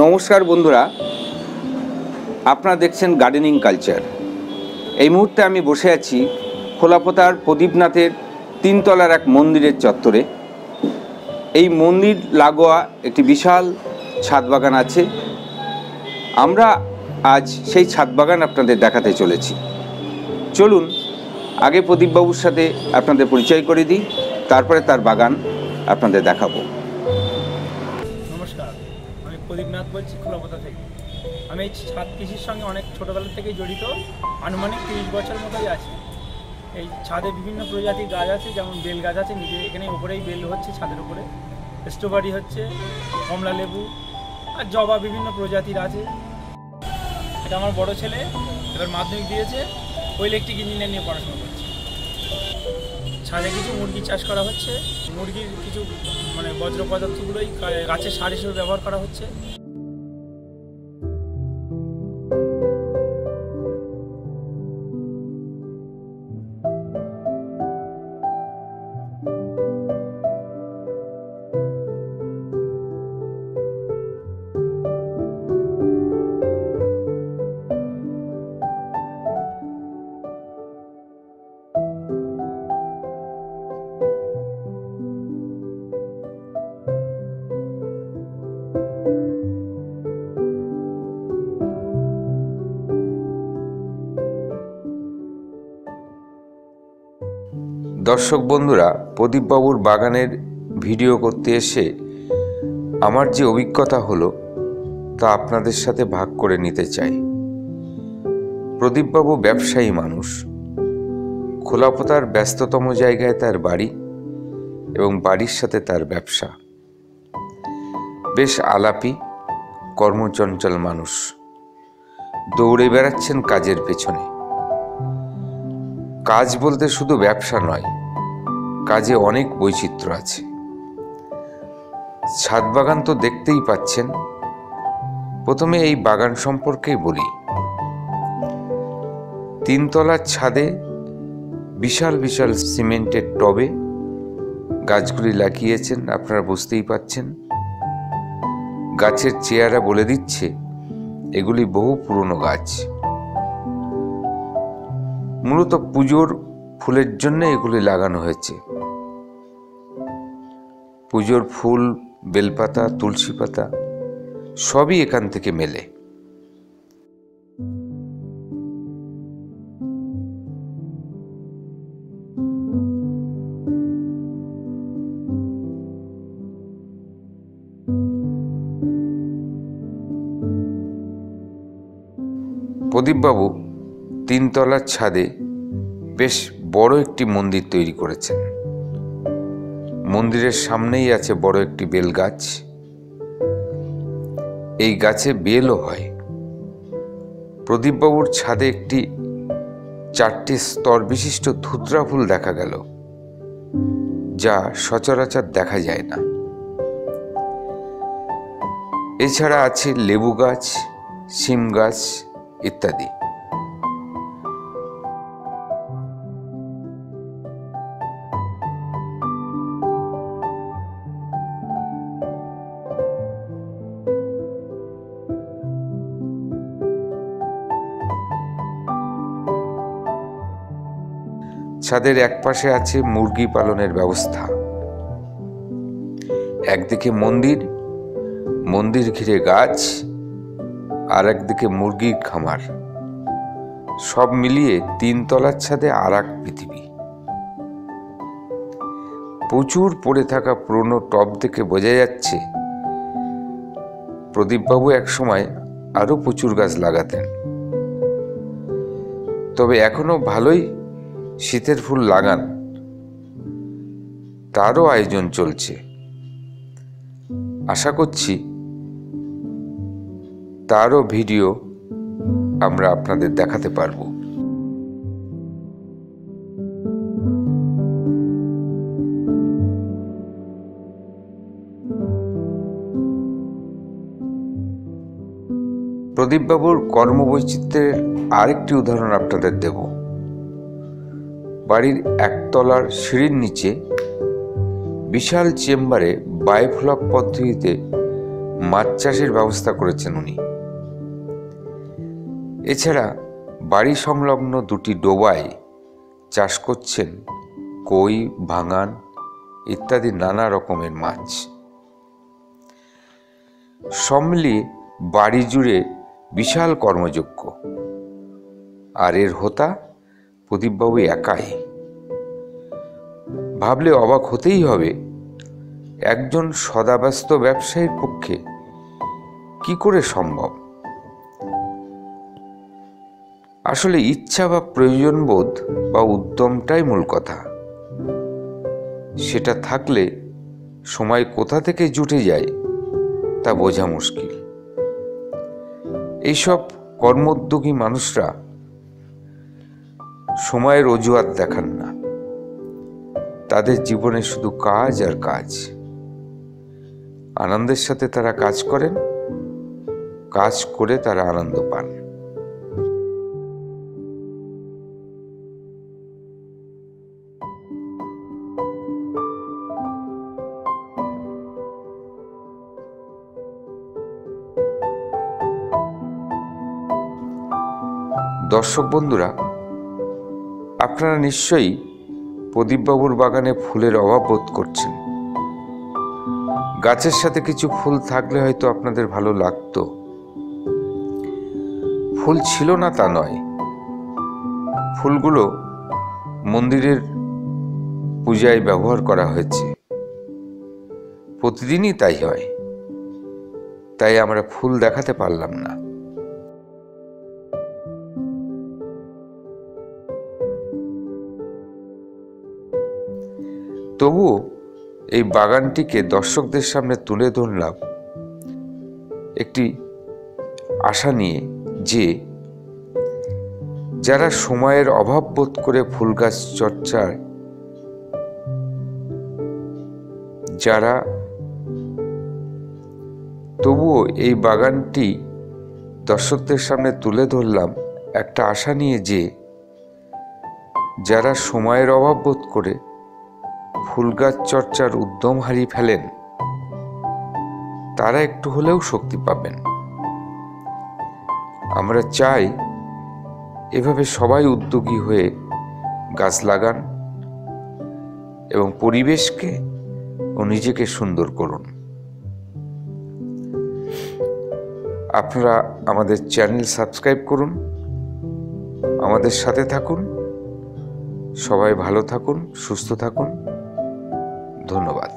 নমস্কার বন্ধুরা, আপনারা দেখছেন গার্ডেনিং কালচার। এই মুহূর্তে আমি বসে আছি খোলাপোতার প্রদীপনাথের তিনতলার এক মন্দিরের চত্বরে। এই মন্দির লাগোয়া একটি বিশাল ছাদ বাগান আছে। আমরা আজ সেই ছাদ বাগান আপনাদের দেখাতে চলেছি। চলুন আগে প্রদীপবাবুর সাথে আপনাদের পরিচয় করে দিই, তারপরে তার বাগান আপনাদের দেখাবো। নমস্কার, আমি প্রদীপনাথ বলছি খোলাপোতা থেকে। আমি এই ছাদ কৃষির সঙ্গে অনেক ছোটোবেলা থেকেই জড়িত, আনুমানিক 30 বছর মতোই আছি। এই ছাদে বিভিন্ন প্রজাতির গাছ আছে, যেমন বেল গাছ আছে, নিজে এখানে উপরেই বেল হচ্ছে ছাদের উপরে, স্ট্রবেরি হচ্ছে, কমলা লেবু আর জবা বিভিন্ন প্রজাতির আছে। এটা আমার বড় ছেলে, এবার মাধ্যমিক দিয়েছে, ও ইলেকট্রিক ইঞ্জিনিয়ার নিয়ে পড়াশোনা করছে। ছাদে কিছু মুরগি চাষ করা হচ্ছে, মুরগির কিছু বজ্র পদার্থগুলোই গাছের সার হিসেবে ব্যবহার করা হচ্ছে। দর্শক বন্ধুরা, প্রদীপবাবুর বাগানের ভিডিও করতে এসে আমার যে অভিজ্ঞতা হলো তা আপনাদের সাথে ভাগ করে নিতে চাই। প্রদীপবাবু ব্যবসায়ী মানুষ। খোলাপোতার ব্যস্ততম জায়গায় তার বাড়ি এবং বাড়ির সাথে তার ব্যবসা। বেশ আলাপি, কর্মচঞ্চল মানুষ, দৌড়ে বেড়াচ্ছেন কাজের পেছনে। কাজ বলতে শুধু ব্যবসা নয়, কাজে অনেক বৈচিত্র্য আছে। ছাদ বাগান তো দেখতেই পাচ্ছেন। প্রথমে এই বাগান সম্পর্কেই বলি। তিনতলার ছাদে বিশাল বিশাল সিমেন্টের টবে গাছগুলি লাগিয়েছেন, আপনারা বুঝতেই পাচ্ছেন। গাছের চেহারা বলে দিচ্ছে এগুলি বহু পুরনো গাছ। মূলত পুজোর ফুলের জন্য এগুলি লাগানো হয়েছে। পুজোর ফুল, বেলপাতা, তুলসী পাতা সবই এখান থেকে মেলে। প্রদীপবাবু তিনতলার ছাদে বেশ বড় একটি মন্দির তৈরি করেছেন। মন্দিরের সামনেই আছে বড় একটি বেল গাছ। এই গাছে বেলও হয়। প্রদীপবাবুর ছাদে একটি 4টি স্তর বিশিষ্ট ধুতরা ফুল দেখা গেল, যা সচরাচর দেখা যায় না। এছাড়া আছে লেবু গাছ, শিম গাছ ইত্যাদি। ছাদের এক পাশে আছে মুরগি পালনের ব্যবস্থা। একদিকে মন্দির, মন্দির ঘিরে গাছ, আর একদিকে মুরগির খামার। সব মিলিয়ে তিনতলার ছাদে আর এক পৃথিবী। প্রচুর পড়ে থাকা পুরনো টব থেকে বোঝা যাচ্ছে প্রদীপবাবু একসময় আরো প্রচুর গাছ লাগাতেন। তবে এখনো ভালোই শীতের ফুল লাগান, তারও আয়োজন চলছে। আশা করছি তারও ভিডিও আমরা আপনাদের দেখাতে পারব। প্রদীপবাবুর কর্মবৈচিত্র্যের আরেকটি উদাহরণ আপনাদের দেব। বাড়ির একতলার সিঁড়ির নিচে বিশাল চেম্বারে বায়োফ্লক পদ্ধতিতে মাছ চাষের ব্যবস্থা করেছেন উনি। এছাড়া বাড়ি সংলগ্ন দুটি ডোবায় চাষ করছেন কই, ভাঙান ইত্যাদি নানা রকমের মাছ। সব মিলিয়ে বাড়ি জুড়ে বিশাল কর্মযজ্ঞ। আর এর হোতা প্রদীপবাবু একাই। ভাবলে অবাক হতেই হবে, একজন সদাব্যস্ত ব্যবসায়ীর পক্ষে কি করে সম্ভব। আসলে ইচ্ছা বা প্রয়োজনবোধ বা উদ্যমটাই মূল কথা। সেটা থাকলে সময় কোথা থেকে জুটে যায় তা বোঝা মুশকিল। এইসব কর্মোদ্যোগী মানুষরা সময়ের অজুহাত দেখান না। তাদের জীবনে শুধু কাজ আর কাজ। আনন্দের সাথে তারা কাজ করেন, কাজ করে তারা আনন্দ পান। দর্শক বন্ধুরা, আপনারা নিশ্চয়ই প্রদীপবাবুর বাগানে ফুলের অভাব বোধ করছেন। গাছের সাথে কিছু ফুল থাকলে হয়তো আপনাদের ভালো লাগতো। ফুল ছিল না তা নয়, ফুলগুলো মন্দিরের পূজায় ব্যবহার করা হয়েছে, প্রতিদিনই তাই হয়। তাই আমরা ফুল দেখাতে পারলাম না। তবুও এই বাগানটিকে দর্শকদের সামনে তুলে ধরলাম একটি আশা নিয়ে, যে যারা সময়ের অভাব বোধ করে ফুল গাছ চর্চায়, যারা তবুও এই বাগানটি দর্শকদের সামনে তুলে ধরলাম একটা আশা নিয়ে, যে যারা সময়ের অভাব বোধ করে ফুল গাছ চর্চার উদ্যম হারিয়ে ফেলেন, তারা একটু হলেও শক্তি পাবেন। আমরা চাই এভাবে সবাই উদ্যোগী হয়ে গাছ লাগান এবং পরিবেশকে ও নিজেকে সুন্দর করুন। আপনারা আমাদের চ্যানেল সাবস্ক্রাইব করুন, আমাদের সাথে থাকুন। সবাই ভালো থাকুন, সুস্থ থাকুন। ধন্যবাদ।